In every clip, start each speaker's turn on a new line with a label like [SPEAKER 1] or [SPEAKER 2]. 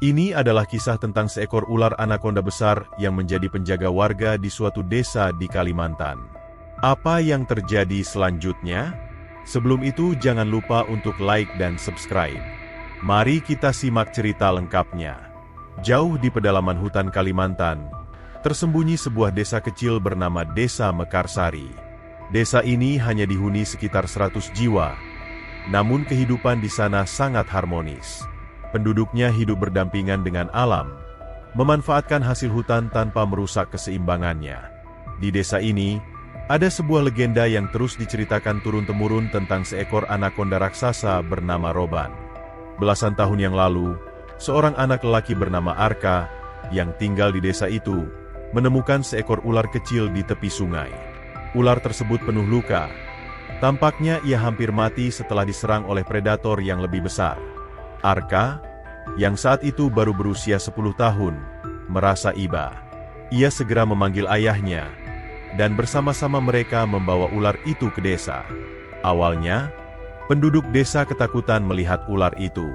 [SPEAKER 1] Ini adalah kisah tentang seekor ular anaconda besar yang menjadi penjaga warga di suatu desa di Kalimantan. Apa yang terjadi selanjutnya? Sebelum itu jangan lupa untuk like dan subscribe. Mari kita simak cerita lengkapnya. Jauh di pedalaman hutan Kalimantan, tersembunyi sebuah desa kecil bernama Desa Mekarsari. Desa ini hanya dihuni sekitar 100 jiwa, namun kehidupan di sana sangat harmonis. Penduduknya hidup berdampingan dengan alam, memanfaatkan hasil hutan tanpa merusak keseimbangannya. Di desa ini, ada sebuah legenda yang terus diceritakan turun-temurun tentang seekor anaconda raksasa bernama Roban. Belasan tahun yang lalu, seorang anak lelaki bernama Arka, yang tinggal di desa itu, menemukan seekor ular kecil di tepi sungai. Ular tersebut penuh luka. Tampaknya ia hampir mati setelah diserang oleh predator yang lebih besar. Arka, yang saat itu baru berusia 10 tahun, merasa iba. Ia segera memanggil ayahnya, dan bersama-sama mereka membawa ular itu ke desa. Awalnya, penduduk desa ketakutan melihat ular itu.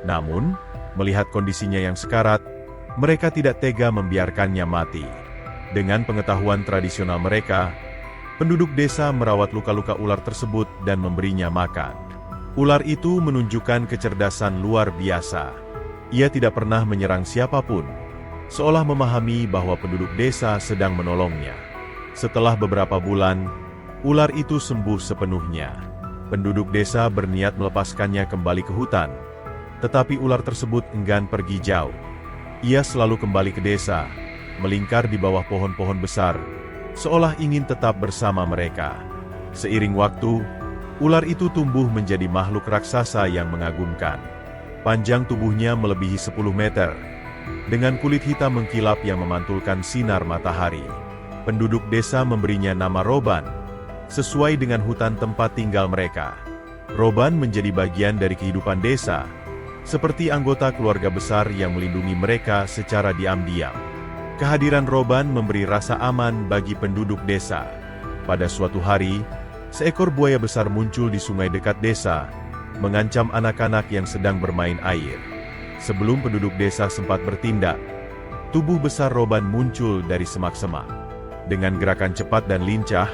[SPEAKER 1] Namun, melihat kondisinya yang sekarat, mereka tidak tega membiarkannya mati. Dengan pengetahuan tradisional mereka, penduduk desa merawat luka-luka ular tersebut dan memberinya makan. Ular itu menunjukkan kecerdasan luar biasa. Ia tidak pernah menyerang siapapun, seolah memahami bahwa penduduk desa sedang menolongnya. Setelah beberapa bulan, ular itu sembuh sepenuhnya. Penduduk desa berniat melepaskannya kembali ke hutan, tetapi ular tersebut enggan pergi jauh. Ia selalu kembali ke desa, melingkar di bawah pohon-pohon besar, seolah ingin tetap bersama mereka. Seiring waktu, ular itu tumbuh menjadi makhluk raksasa yang mengagumkan. Panjang tubuhnya melebihi 10 meter, dengan kulit hitam mengkilap yang memantulkan sinar matahari. Penduduk desa memberinya nama Roban, sesuai dengan hutan tempat tinggal mereka. Roban menjadi bagian dari kehidupan desa, seperti anggota keluarga besar yang melindungi mereka secara diam-diam. Kehadiran Roban memberi rasa aman bagi penduduk desa. Pada suatu hari, seekor buaya besar muncul di sungai dekat desa, mengancam anak-anak yang sedang bermain air. Sebelum penduduk desa sempat bertindak, tubuh besar Roban muncul dari semak-semak. Dengan gerakan cepat dan lincah,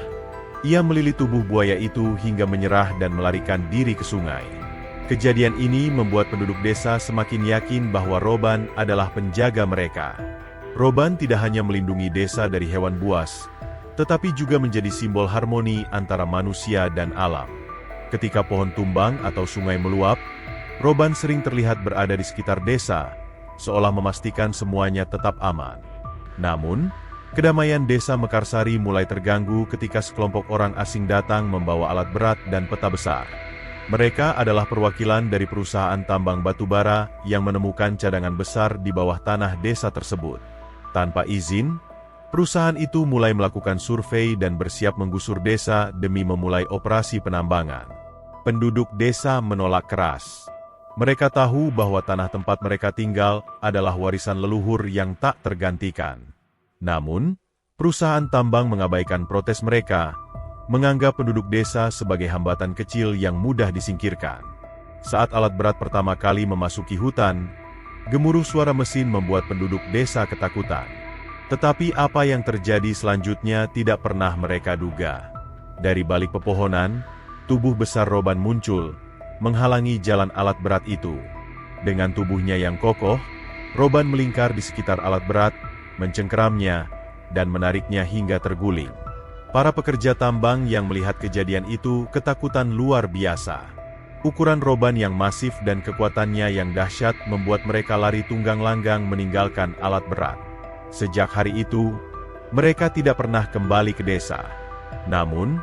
[SPEAKER 1] ia melilit tubuh buaya itu hingga menyerah dan melarikan diri ke sungai. Kejadian ini membuat penduduk desa semakin yakin bahwa Roban adalah penjaga mereka. Roban tidak hanya melindungi desa dari hewan buas, tetapi juga menjadi simbol harmoni antara manusia dan alam. Ketika pohon tumbang atau sungai meluap, Roban sering terlihat berada di sekitar desa, seolah memastikan semuanya tetap aman. Namun, kedamaian desa Mekarsari mulai terganggu ketika sekelompok orang asing datang membawa alat berat dan peta besar. Mereka adalah perwakilan dari perusahaan tambang batubara yang menemukan cadangan besar di bawah tanah desa tersebut. Tanpa izin, perusahaan itu mulai melakukan survei dan bersiap menggusur desa demi memulai operasi penambangan. Penduduk desa menolak keras. Mereka tahu bahwa tanah tempat mereka tinggal adalah warisan leluhur yang tak tergantikan. Namun, perusahaan tambang mengabaikan protes mereka, menganggap penduduk desa sebagai hambatan kecil yang mudah disingkirkan. Saat alat berat pertama kali memasuki hutan, gemuruh suara mesin membuat penduduk desa ketakutan. Tetapi apa yang terjadi selanjutnya tidak pernah mereka duga. Dari balik pepohonan, tubuh besar Roban muncul, menghalangi jalan alat berat itu. Dengan tubuhnya yang kokoh, Roban melingkar di sekitar alat berat, mencengkeramnya, dan menariknya hingga terguling. Para pekerja tambang yang melihat kejadian itu ketakutan luar biasa. Ukuran Roban yang masif dan kekuatannya yang dahsyat membuat mereka lari tunggang langgang meninggalkan alat berat. Sejak hari itu, mereka tidak pernah kembali ke desa. Namun,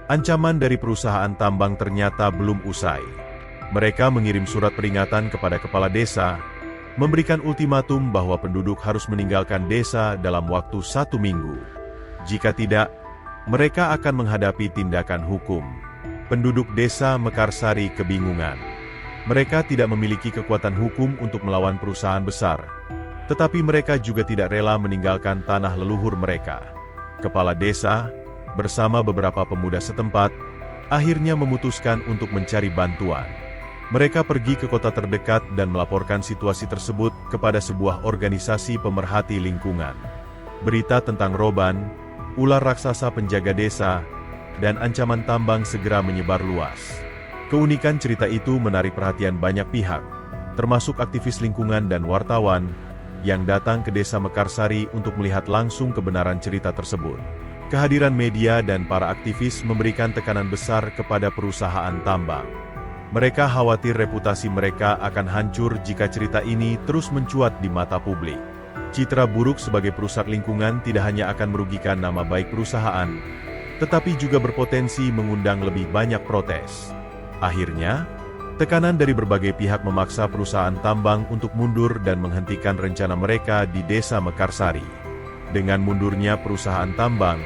[SPEAKER 1] ancaman dari perusahaan tambang ternyata belum usai. Mereka mengirim surat peringatan kepada kepala desa, memberikan ultimatum bahwa penduduk harus meninggalkan desa dalam waktu 1 minggu. Jika tidak, mereka akan menghadapi tindakan hukum. Penduduk desa Mekarsari kebingungan. Mereka tidak memiliki kekuatan hukum untuk melawan perusahaan besar, tetapi mereka juga tidak rela meninggalkan tanah leluhur mereka. Kepala desa, bersama beberapa pemuda setempat, akhirnya memutuskan untuk mencari bantuan. Mereka pergi ke kota terdekat dan melaporkan situasi tersebut kepada sebuah organisasi pemerhati lingkungan. Berita tentang Roban, ular raksasa penjaga desa, dan ancaman tambang segera menyebar luas. Keunikan cerita itu menarik perhatian banyak pihak, termasuk aktivis lingkungan dan wartawan, yang datang ke desa Mekarsari untuk melihat langsung kebenaran cerita tersebut. Kehadiran media dan para aktivis memberikan tekanan besar kepada perusahaan tambang. Mereka khawatir reputasi mereka akan hancur jika cerita ini terus mencuat di mata publik. Citra buruk sebagai perusak lingkungan tidak hanya akan merugikan nama baik perusahaan, tetapi juga berpotensi mengundang lebih banyak protes. Akhirnya, tekanan dari berbagai pihak memaksa perusahaan tambang untuk mundur dan menghentikan rencana mereka di desa Mekarsari. Dengan mundurnya perusahaan tambang,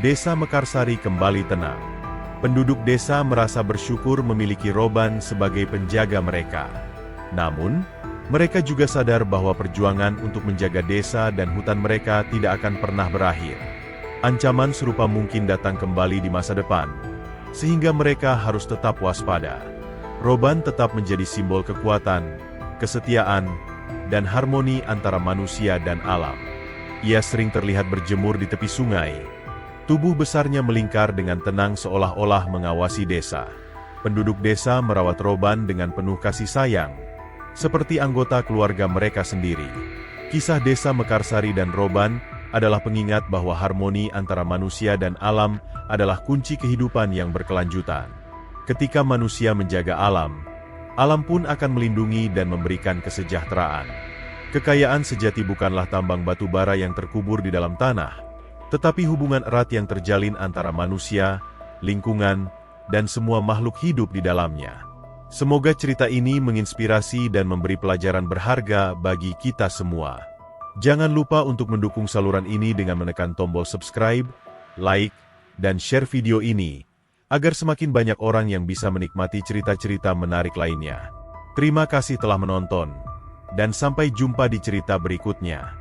[SPEAKER 1] desa Mekarsari kembali tenang. Penduduk desa merasa bersyukur memiliki Roban sebagai penjaga mereka. Namun, mereka juga sadar bahwa perjuangan untuk menjaga desa dan hutan mereka tidak akan pernah berakhir. Ancaman serupa mungkin datang kembali di masa depan, sehingga mereka harus tetap waspada. Roban tetap menjadi simbol kekuatan, kesetiaan, dan harmoni antara manusia dan alam. Ia sering terlihat berjemur di tepi sungai. Tubuh besarnya melingkar dengan tenang seolah-olah mengawasi desa. Penduduk desa merawat Roban dengan penuh kasih sayang, seperti anggota keluarga mereka sendiri. Kisah desa Mekarsari dan Roban adalah pengingat bahwa harmoni antara manusia dan alam adalah kunci kehidupan yang berkelanjutan. Ketika manusia menjaga alam, alam pun akan melindungi dan memberikan kesejahteraan. Kekayaan sejati bukanlah tambang batu bara yang terkubur di dalam tanah, tetapi hubungan erat yang terjalin antara manusia, lingkungan, dan semua makhluk hidup di dalamnya. Semoga cerita ini menginspirasi dan memberi pelajaran berharga bagi kita semua. Jangan lupa untuk mendukung saluran ini dengan menekan tombol subscribe, like, dan share video ini, agar semakin banyak orang yang bisa menikmati cerita-cerita menarik lainnya. Terima kasih telah menonton, dan sampai jumpa di cerita berikutnya.